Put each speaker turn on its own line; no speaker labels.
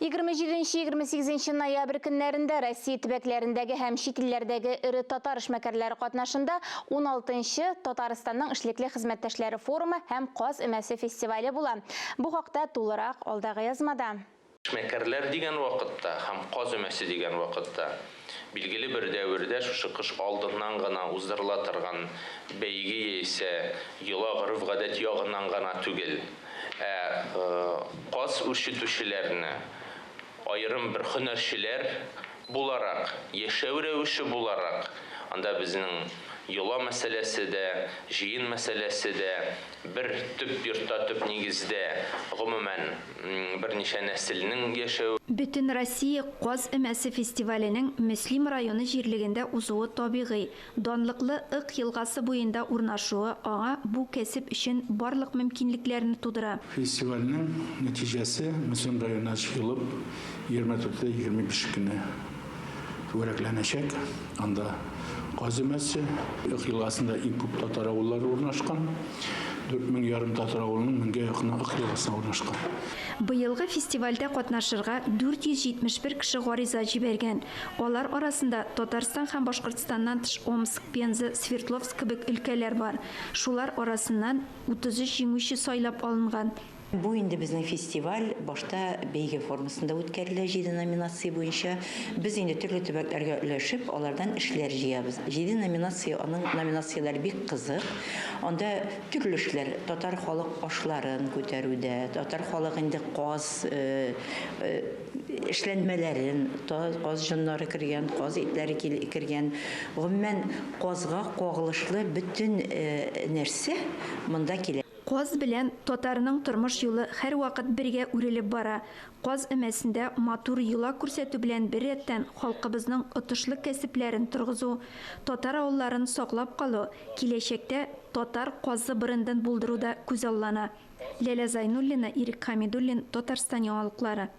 27-28 ноябрь көннәрендә Россия төбәкләрендәге һәм чит илләрдәге ире татар эшмәкәрләре катнашында 16-нчы Татарстанның эшлекле хезмәттәшләре форумы һәм Каз өмәсе фестивале була. Бу хакта тулырак алдагы язмада.
Эшмәкәрләр дигән вакытта һәм Каз өмәсе дигән вакытта билгеле бер дәвердә шушы кыш алдыннан гына уздырыла торган бәйге яисә йола горыф гадәт ягыннан гына түгел, каз үрчетүчеләрне айрым бер һөнәрчеләр буларак, яшәү рәвеше буларак, анда безнең йола мәсьәләсе дә, җыен мәсьәләсе дә бер төп йортта, төп нигездә гомумән берничә нәселнең яшәү.
Бүтән Россия Каз өмәсе фестиваленең Мөслим районы җирлегендә узуы табигый. Данлыклы Ык елгасы буенда урнашуы аңа бу кәсеп өчен барлык мөмкинлекләрне тудыра.
Фестивальнең нәтиҗәсе Мөслим районына җыелып 24-25 көне үрәкләнәчәк. Анда Каз өмәсе Ык елгасында иң күп татар авыллары урнашкан. 4500 татар авылының 1000-гә якын Ык елгасына урнашкан.
Быелгы фестивальдә катнашырга 471 кеше гариза җибәргән. Алар арасында Татарстан һәм Башкортстаннан тыш Омск, Пенза, Свердловск кебек өлкәләр бар. Шулар арасыннан 33 җиңүче сайлап алынган.
Бу инде безнең фестиваль башта бәйге формасында үткәрелә 7 номинация буенча. Без инде төрле төбәкләргә өләшеп, алардан эшләр җыябыз. 7 номинация, аның номинацияләре бик кызык. Анда төрле эшләр, татар халык ашларын күтәрүдә, татар халык инде каз эшләнмәләрен, каз җоннары кергән, каз итләре кергән, гомумән казга кагылышлы бөтен нәрсә монда килә.
Каз белән татарның тормыш юлы һәр вакыт бергә үрелеп бара. Каз өмәсендә матур йола күрсәтү белән бер рәттән халкыбызның отышлы кәсепләрен торгызу, татар авылларын саклап калу, киләчәктә татар казы брендын булдыруда күзаллана. Ләлә Зайнуллина, Ирек Хамидуллин, Татарстан яңалыклары.